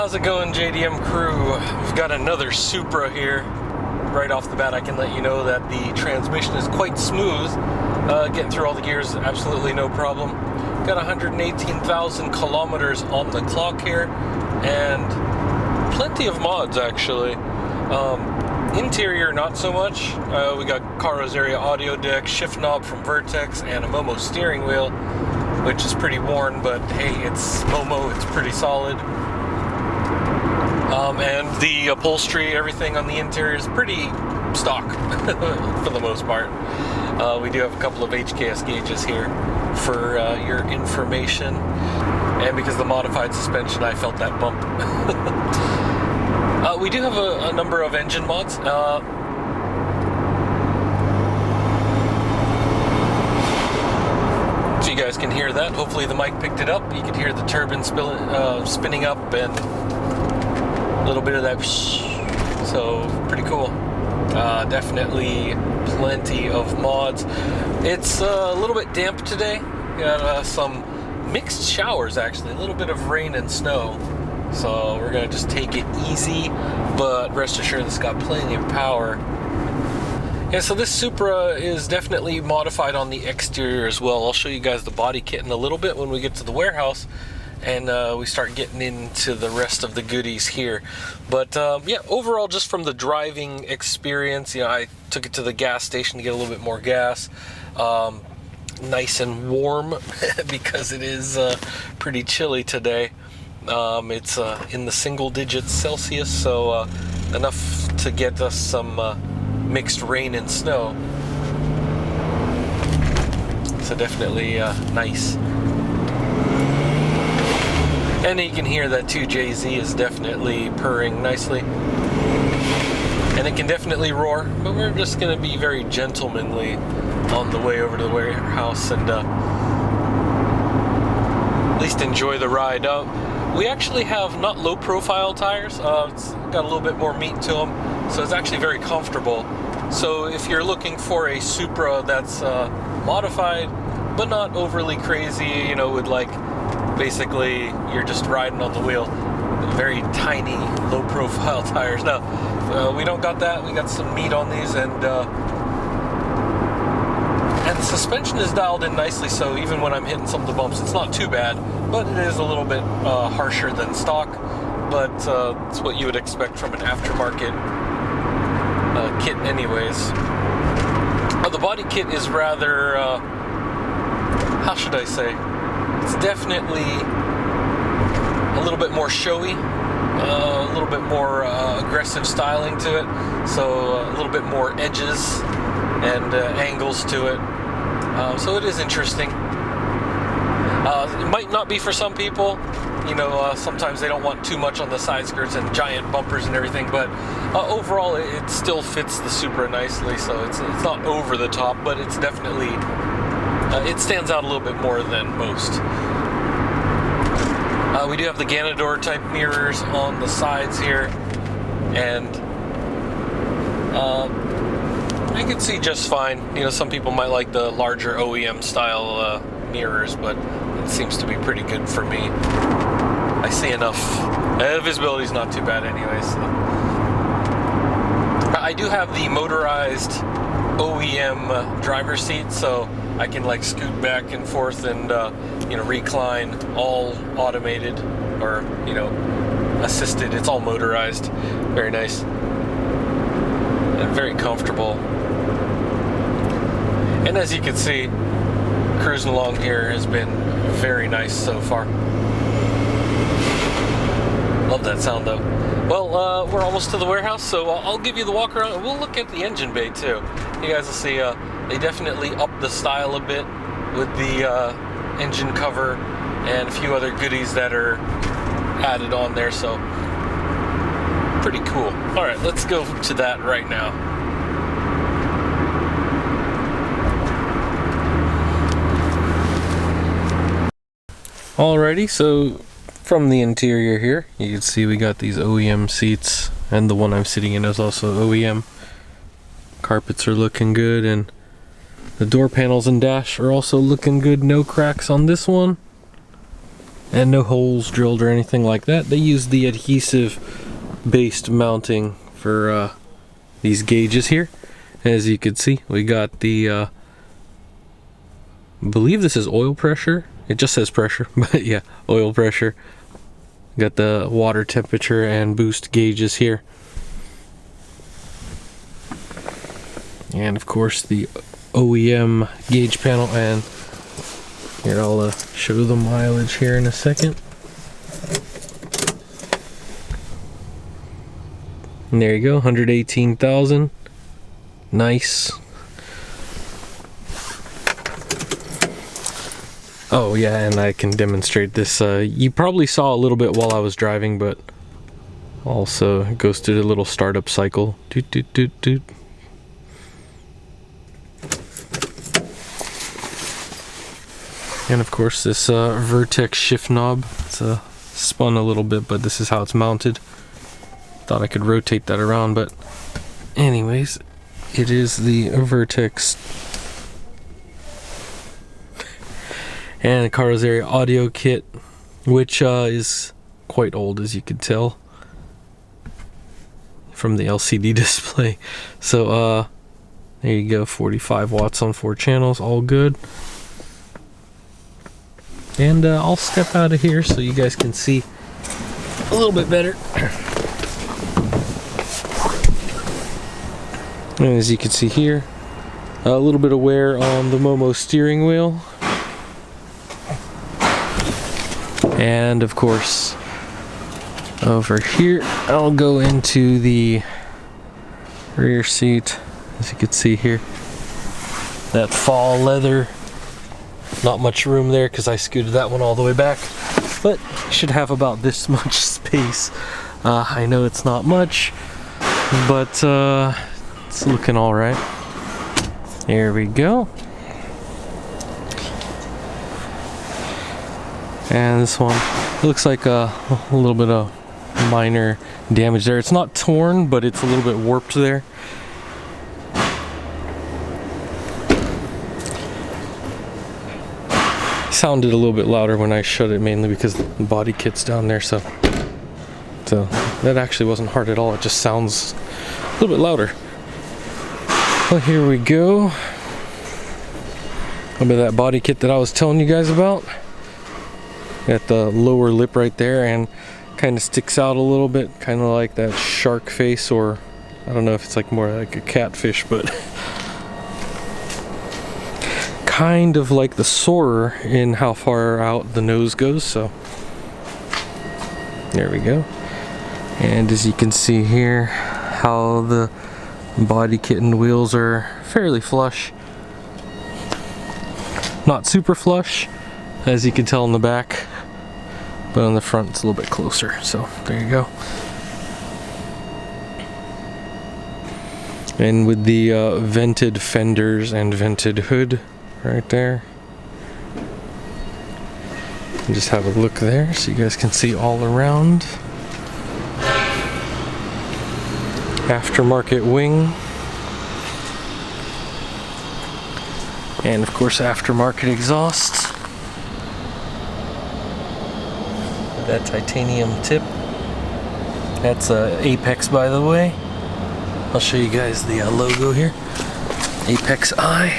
How's it going, JDM crew? We've got another Supra here. Right off the bat, I can let you know that the transmission is quite smooth. Getting through all the gears, absolutely no problem. Got 118,000 kilometers on the clock here, and plenty of mods actually. Interior, not so much. We got Carros area audio deck, shift knob from Vertex, and a Momo steering wheel, which is pretty worn, but hey, it's Momo, it's pretty solid. And the upholstery, everything on the interior is pretty stock for the most part. We do have a couple of HKS gauges here for your information. And because of the modified suspension, I felt that bump. We do have a number of engine mods. So you guys can hear that. Hopefully the mic picked it up. You can hear the turbine spinning up and a little bit of that, so pretty cool. Definitely plenty of mods. It's a little bit damp today. Got some mixed showers actually, a little bit of rain and snow. So we're gonna just take it easy, but rest assured it's got plenty of power. Yeah, so this Supra is definitely modified on the exterior as well. I'll show you guys the body kit in a little bit when we get to the warehouse and we start getting into the rest of the goodies here. But yeah, overall, just from the driving experience, you know, I took it to the gas station to get a little bit more gas. Nice and warm because it is pretty chilly today. It's in the single digits Celsius, so enough to get us some mixed rain and snow. So definitely nice. And you can hear that 2JZ is definitely purring nicely. And it can definitely roar, but we're just going to be very gentlemanly on the way over to the warehouse and at least enjoy the ride. We actually have not low profile tires. It's got a little bit more meat to them, so it's actually very comfortable. So if you're looking for a Supra that's modified, but not overly crazy, you know, with like basically you're just riding on the wheel, very tiny low profile tires. Now we don't got that. We got some meat on these, and the suspension is dialed in nicely, so even when I'm hitting some of the bumps, it's not too bad, but it is a little bit harsher than stock, but it's what you would expect from an aftermarket kit anyways. The body kit is rather how should I say, it's definitely a little bit more showy, a little bit more aggressive styling to it, so a little bit more edges and angles to it. So it is interesting. It might not be for some people. You know, sometimes they don't want too much on the side skirts and giant bumpers and everything, but overall it still fits the Supra nicely, so it's not over the top, but it's definitely it stands out a little bit more than most. We do have the Ganador type mirrors on the sides here, and I can see just fine. You know, some people might like the larger OEM style mirrors, but it seems to be pretty good for me. I see enough. Visibility is not too bad anyways. So. I do have the motorized OEM driver's seat, so I can like scoot back and forth and you know, recline, all automated or, you know, assisted. It's all motorized. Very nice and very comfortable. And as you can see, cruising along here has been very nice so far. Love that sound though. Well, we're almost to the warehouse, so I'll give you the walk around, and we'll look at the engine bay too. You guys will see they definitely upped the style a bit with the engine cover and a few other goodies that are added on there, so pretty cool. All right, let's go to that right now. Alrighty, so from the interior here, you can see we got these OEM seats, and the one I'm sitting in is also OEM. Carpets are looking good, and the door panels and dash are also looking good. No cracks on this one. and no holes drilled or anything like that. They use the adhesive based mounting for these gauges here. As you can see, we got the I believe this is oil pressure. It just says pressure, but yeah, oil pressure. Got the water temperature and boost gauges here. And of course the OEM gauge panel, and here I'll show the mileage here in a second. And there you go, 118,000. Nice. Oh yeah, and I can demonstrate this. You probably saw a little bit while I was driving, but also it goes through the little startup cycle. Doot, doot, doot, doot. And of course this Vertex shift knob, it's spun a little bit, but this is how it's mounted. Thought I could rotate that around, but anyways, it is the Vertex and the Carlos Area audio kit, which is quite old, as you can tell from the LCD display. So there you go, 45 watts on 4 channels, all good. And I'll step out of here so you guys can see a little bit better. And as you can see here, a little bit of wear on the Momo steering wheel. And of course, over here, I'll go into the rear seat. As you can see here, that fall leather. Not much room there because I scooted that one all the way back, but should have about this much space. I know it's not much, but it's looking all right. There we go. And this one looks like a little bit of minor damage there. It's not torn, but it's a little bit warped there. Sounded a little bit louder when I shut it, mainly because the body kit's down there, so that actually wasn't hard at all. It just sounds a little bit louder. Well, here we go. A little bit of that body kit that I was telling you guys about. Got the lower lip right there, and kind of sticks out a little bit, kind of like that shark face, or I don't know if it's like more like a catfish, but kind of like the soarer in how far out the nose goes. So there we go. And as you can see here, how the body kit and wheels are fairly flush. Not super flush, as you can tell in the back, but on the front it's a little bit closer. So there you go. And with the vented fenders and vented hood right there. And just have a look there so you guys can see all around. Aftermarket wing. And of course aftermarket exhaust. That titanium tip. That's Apex, by the way. I'll show you guys the logo here. Apex I.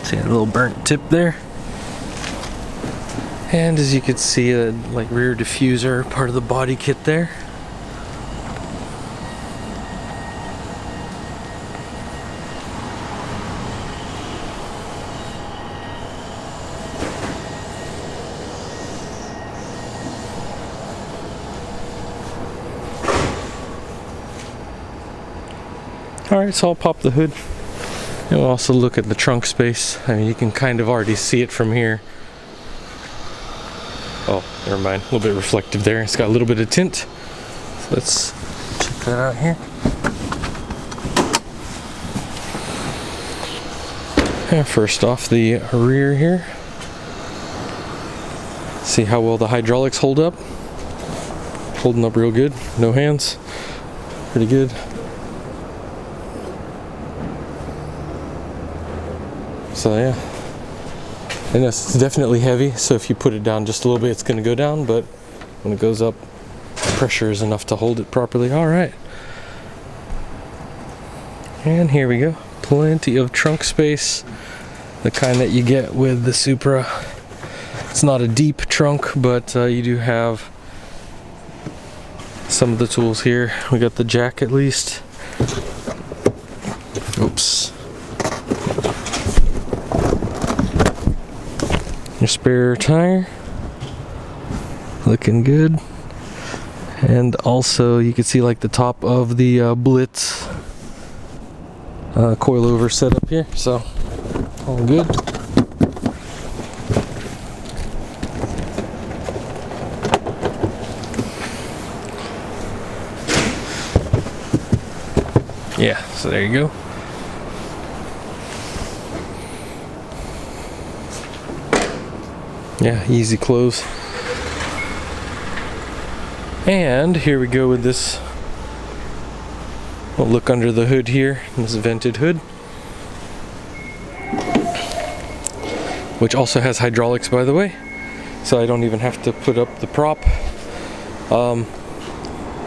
See a little burnt tip there. And as you can see, like rear diffuser, part of the body kit there. Alright, so I'll pop the hood. And we'll also look at the trunk space. I mean, you can kind of already see it from here. Oh, never mind. A little bit reflective there. It's got a little bit of tint. So let's check that out here. And first off, the rear here. See how well the hydraulics hold up. Holding up real good. No hands. Pretty good. So yeah, and it's definitely heavy, so if you put it down just a little bit it's going to go down, but when it goes up, the pressure is enough to hold it properly. All right, and here we go, plenty of trunk space, the kind that you get with the Supra. It's not a deep trunk, but you do have some of the tools here. We got the jack at least. Oops. Your spare tire. Looking good. And also you can see like the top of the Blitz coilover setup here. So all good. Yeah, so there you go. Yeah, easy close. And here we go with this. We'll look under the hood here, this vented hood, which also has hydraulics, by the way, so I don't even have to put up the prop.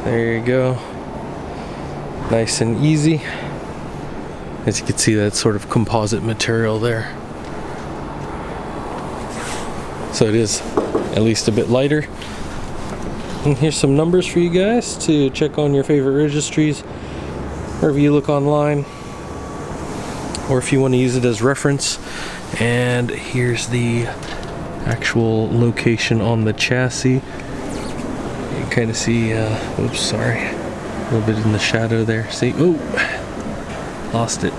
There you go. Nice and easy. As you can see, that sort of composite material there. So it is at least a bit lighter. And here's some numbers for you guys to check on your favorite registries, wherever you look online, or if you want to use it as reference. And here's the actual location on the chassis. You can kind of see, oops, sorry, a little bit in the shadow there. See, oh, lost it.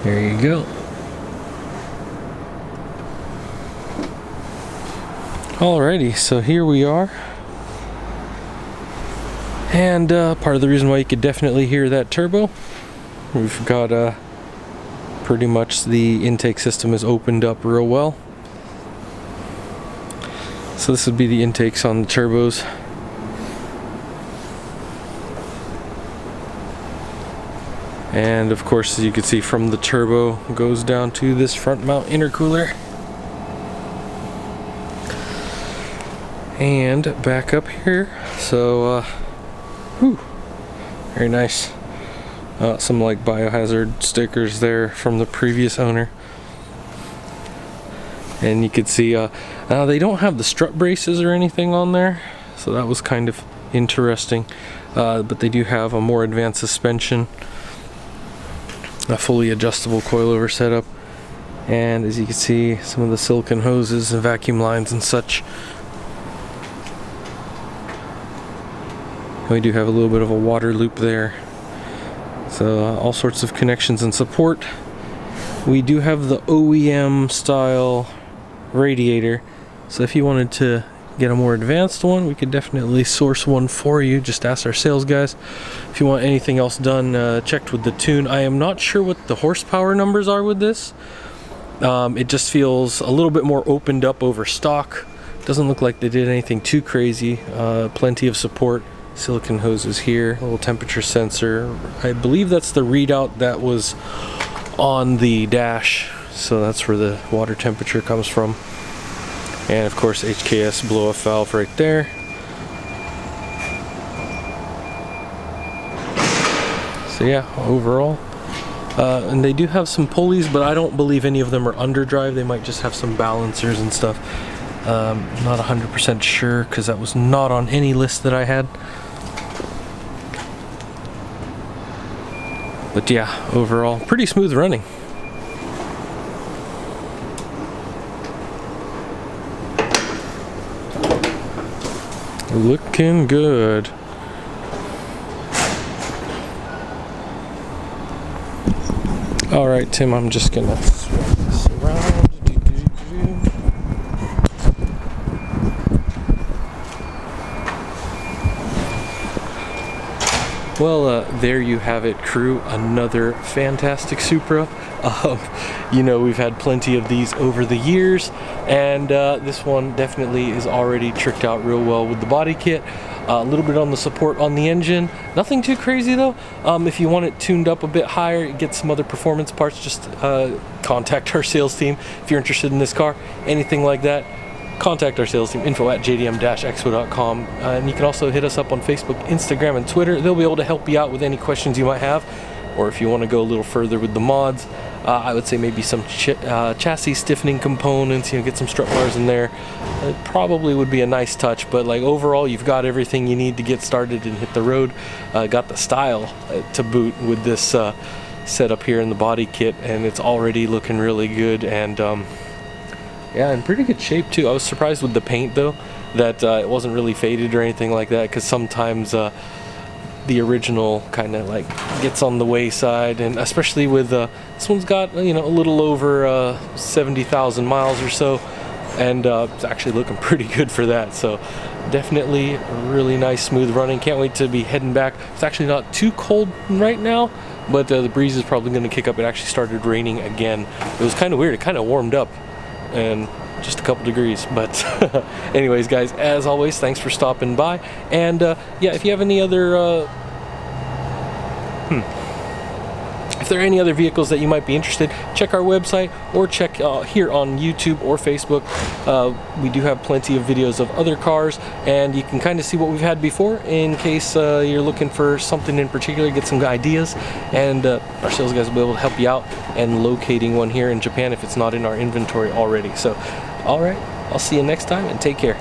There you go. Alrighty, so here we are. And part of the reason why you could definitely hear that turbo, we've got pretty much the intake system is opened up real well. So this would be the intakes on the turbos. And of course, as you can see from the turbo, goes down to this front mount intercooler. And back up here, so whew, very nice. Some like biohazard stickers there from the previous owner. And you can see they don't have the strut braces or anything on there, so that was kind of interesting. But they do have a more advanced suspension, a fully adjustable coilover setup, and as you can see, some of the silicone hoses and vacuum lines and such. We do have a little bit of a water loop there, so all sorts of connections and support. We do have the OEM style radiator, so if you wanted to get a more advanced one, we could definitely source one for you. Just ask our sales guys. If you want anything else done, checked with the tune. I am not sure what the horsepower numbers are with this. It just feels a little bit more opened up over stock. Doesn't look like they did anything too crazy. Plenty of support. Silicone hoses here, a little temperature sensor. I believe that's the readout that was on the dash, so that's where the water temperature comes from. And of course, HKS blow-off valve right there. So yeah, overall. And they do have some pulleys, but I don't believe any of them are underdrive. They might just have some balancers and stuff. Not 100% sure, because that was not on any list that I had. But yeah, overall, pretty smooth running. Looking good. All right, Tim, I'm just gonna swap this around. Well, there you have it, crew. Another fantastic Supra. You know, we've had plenty of these over the years, and this one definitely is already tricked out real well with the body kit. A little bit on the support on the engine, nothing too crazy though. If you want it tuned up a bit higher, get some other performance parts, just contact our sales team if you're interested in this car. Anything like that, contact our sales team, info@jdm-expo.com. And you can also hit us up on Facebook, Instagram, and Twitter. They'll be able to help you out with any questions you might have, or if you want to go a little further with the mods, I would say maybe some chassis stiffening components, get some strut bars in there. It probably would be a nice touch, but like overall, you've got everything you need to get started and hit the road. Got the style to boot with this setup here in the body kit, and it's already looking really good, and yeah, in pretty good shape too. I was surprised with the paint though, that it wasn't really faded or anything like that, because sometimes the original kind of like gets on the wayside, and especially with this one's got a little over 70,000 miles or so, and it's actually looking pretty good for that. So definitely a really nice smooth running. Can't wait to be heading back. It's actually not too cold right now, but the breeze is probably going to kick up. It actually started raining again. It was kind of weird. It kind of warmed up and just a couple degrees, but anyways guys, as always, thanks for stopping by, and yeah, if you have any other if there are any other vehicles that you might be interested, check our website or check here on YouTube or Facebook. We do have plenty of videos of other cars, and you can kind of see what we've had before in case you're looking for something in particular, get some ideas, and our sales guys will be able to help you out and locating one here in Japan if it's not in our inventory already. So, all right, I'll see you next time, and take care.